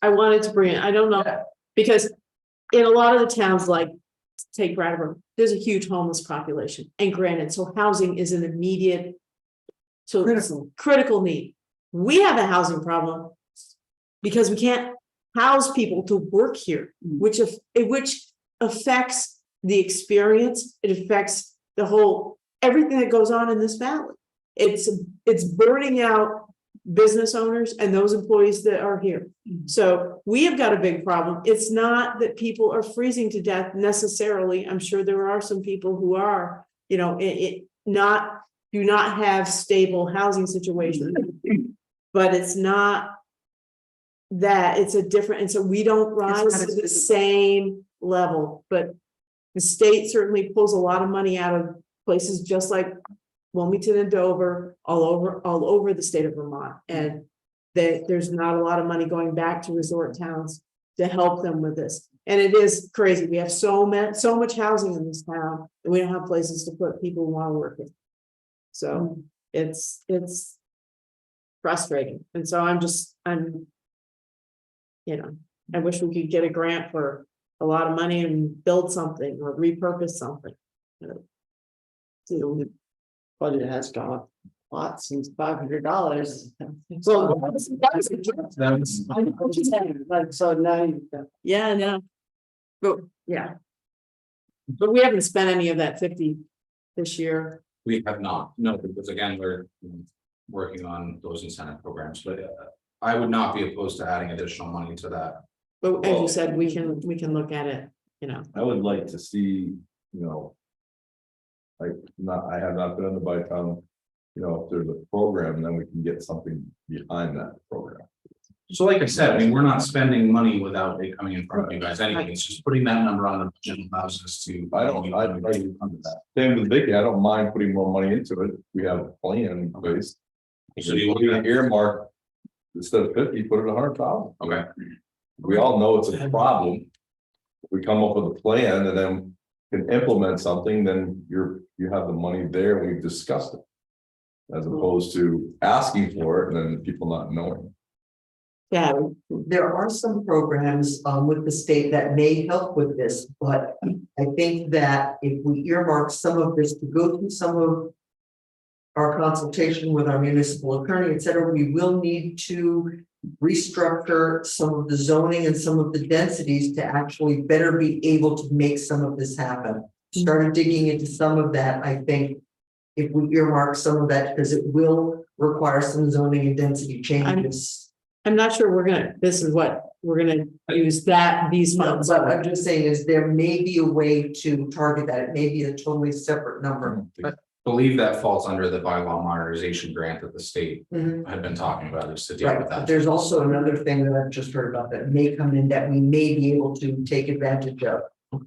I wanted to bring it, I don't know, because in a lot of the towns, like take Brattleboro, there's a huge homeless population, and granted, so housing is an immediate, so critical need. We have a housing problem because we can't house people to work here, which affects the experience. It affects the whole, everything that goes on in this valley. It's burning out business owners and those employees that are here. So we have got a big problem. It's not that people are freezing to death necessarily. I'm sure there are some people who are, you know, do not have stable housing situations. But it's not that, it's a different, and so we don't rise not to as the visible. same level, but the state certainly pulls a lot of money out of places just like Wilmington and Dover, all over the state of Vermont. And there's not a lot of money going back to resort towns to help them with this. And it is crazy. We have so much housing in this town, and we don't have places to put people who want to work in. So it's frustrating. And so you know, I wish we could get a grant for a lot of money and build something or repurpose something. You know, the budget has gone up a lot since $500. Well, Like, so now yeah, no. But, yeah. But we haven't spent any of that 50 this year. We have not, no, because again, we're working on those incentive programs, but I would not be opposed to adding additional money to that. But as you said, we can look at it, you know. I would like to see, you know. I have not been on the bike on, you know, if there's a program, then we can get something behind that program. So like I said, I mean, we're not spending money without it coming in front of you guys anyway. It's just putting that number on the budget allows us to. Same with Vicky, I don't mind putting more money into it. We have a plan in place. So do you want Putting to an earmark, instead of 50, put it 100,000. Okay. We all know it's a problem. We come up with a plan and then can implement something, then you have the money there and we've discussed it. As opposed to asking for it and then people not knowing. Yeah, There are some programs with the state that may help with this, but I think that if we earmark some of this to go through some of our consultation with our municipal attorney, et cetera, we will need to restructure some of the zoning and some of the densities to actually better be able to make some of this happen. Started digging into some of that, I think, if we earmark some of that, because it will require some zoning and density changes. I'm not sure this is what we're gonna use these No, funds. but I'm just saying is there may be a way to target that. It may be a totally separate number. I believe that falls under the bylaw modernization grant that the state Mhm. had been talking about, is to deal Right, with but that. there's also another thing that I've just heard about that may come in that we may be able to take advantage of,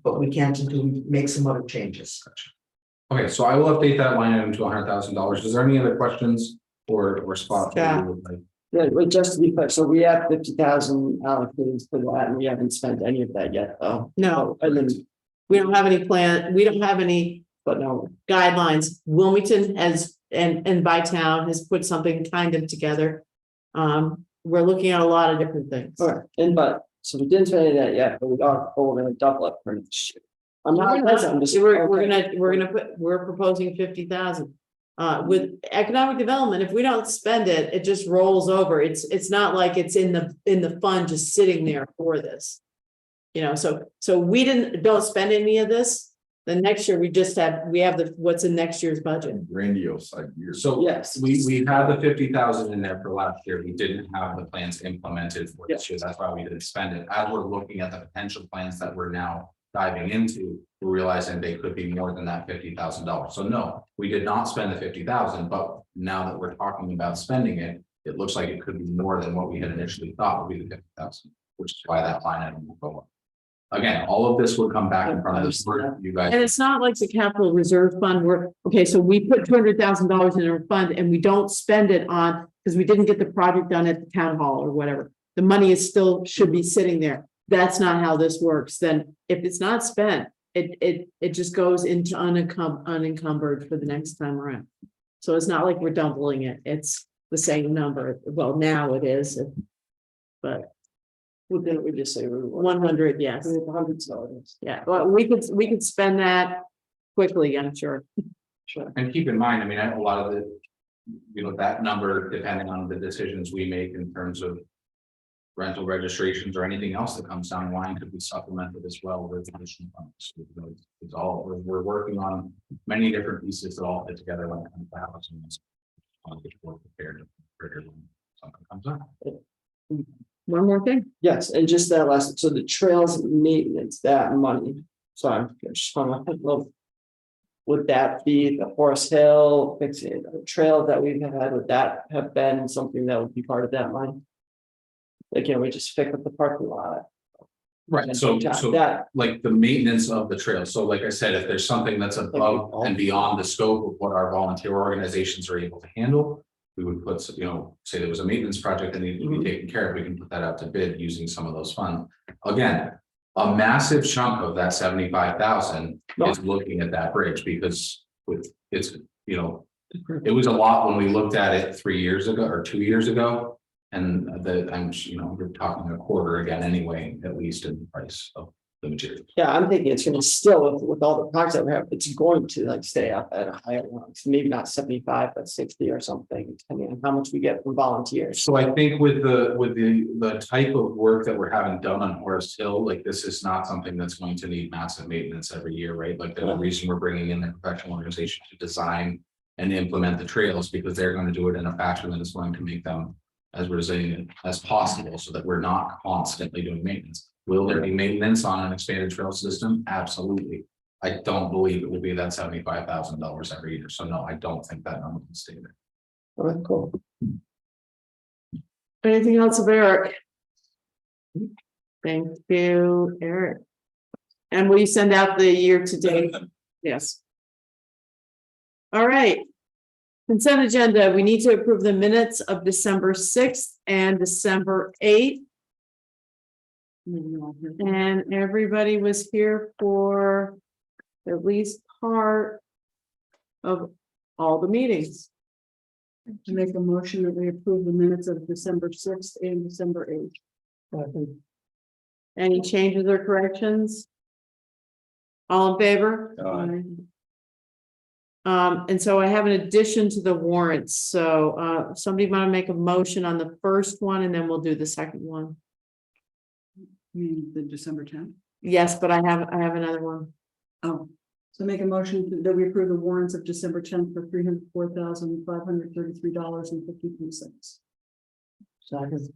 but we can't until we make some other changes. Okay, so I will update that line item to $100,000. Is there any other questions or spots? that you would like? Yeah, but just to be clear, so we have 50,000 allocated for that, and we haven't spent any of that yet, though. No, And then, we don't have any plan, we don't have any but no, guidelines. Wilmington has, and by town has put something kind of together. We're looking at a lot of different things. all right, so we didn't spend any of that yet, but we're gonna double up for next year. I'm not, I'm just. We're proposing 50,000. With economic development, if we don't spend it, it just rolls over. It's not like it's in the fund just sitting there for this. You know, so we don't spend any of this. Then next year we have what's in next year's budget. Grandiose idea. So Yes. we had the 50,000 in there for last year. We didn't have the plans implemented for this year. That's why we didn't spend it. As we're looking at the potential plans that we're now diving into, we're realizing they could be more than that $50,000. So no, we did not spend the 50,000, but now that we're talking about spending it, it looks like it could be more than what we had initially thought would be the 50,000, which is why that line item will go up. Again, all of this would come back in front of this board, you guys. And it's not like the capital reserve fund where, okay, so we put $200,000 in our fund and we don't spend it on, because we didn't get the project done at the town hall or whatever. The money is still, should be sitting there. That's not how this works. Then if it's not spent, it just goes into unencumbered for the next time around. So it's not like we're doubling it. It's the same number. Well, now it is, but. Well, didn't we just say we were 100, yes. 100, so it is. Yeah, well, we could spend that quickly, I'm sure. Sure. And keep in mind, I mean, a lot of that number, depending on the decisions we make in terms of rental registrations or anything else that comes down the line could be supplemented as well with additional funds. It's all, we're working on many different pieces that all fit together when it comes to housing. something comes up. One more thing. Yes, and just that last, so the trails maintenance, that money, sorry, I just wanna look. Would that be the Horse Hill fixing the trail that we've had, would that have been something that would be part of that money? Like, can we just fix up the parking lot? Right, so That, like the maintenance of the trail, so like I said, if there's something that's above and beyond the scope of what our volunteer organizations are able to handle. We would put, you know, say there was a maintenance project that needed to be taken care of, we can put that out to bid using some of those funds. Again, a massive chunk of that 75,000 is looking at that bridge because it's, you know. It was a lot when we looked at it 3 years ago or 2 years ago. And you know, we're talking a quarter again anyway, at least in the price of the material. yeah, I'm thinking it's gonna still, with all the projects that we have, it's going to like stay up at a higher one, maybe not 75, but 60 or something, depending on how much we get from volunteers. So I think with the type of work that we're having done on Forest Hill, like this is not something that's going to need massive maintenance every year, right? Like there's a reason we're bringing in the professional organization to design and implement the trails because they're going to do it in a fashion that is going to make them as resilient as possible so that we're not constantly doing maintenance. Will there be maintenance on an expanded trail system? Absolutely. I don't believe it will be that $75,000 every year. So no, I don't think that number can stay there. All right, cool. Anything else of Eric? Thank you, Eric. And will you send out the year to date? Yes. All right. Consent agenda, we need to approve the minutes of December 6th and December 8th. And everybody was here for at least part of all the meetings. To make a motion that we approve the minutes of December 6th and December 8th. Any changes or corrections? All in favor? And so I have an addition to the warrants. So somebody want to make a motion on the first one and then we'll do the second one. You mean the December 10th? Yes, but I have another one. Oh, so make a motion that we approve the warrants of December 10th for $304,533.53.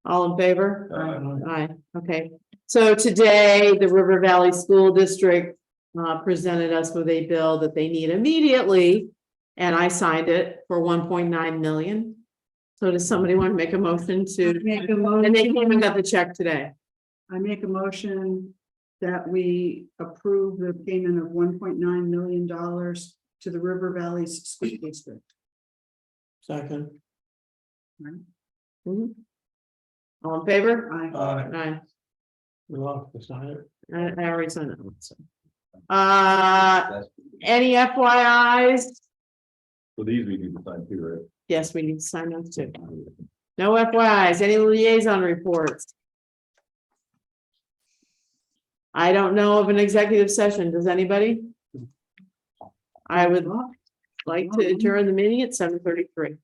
All in favor? Aye. Okay. So today, the River Valley School District presented us with a bill that they need immediately, and I signed it for 1.9 million. So does somebody want to make a motion to? Make a motion. And they came and got the check today. I make a motion that we approve the payment of $1.9 million to the River Valley School District. Second. Mhm. All in favor? Aye. Aye. Well, that's not it. I already signed that one. So. Any FYIs? So these we need to sign too, right? Yes, we need to sign those too. No FYIs, any liaison reports? I don't know of an executive session. Does anybody? I would like to adjourn the meeting at 7:33.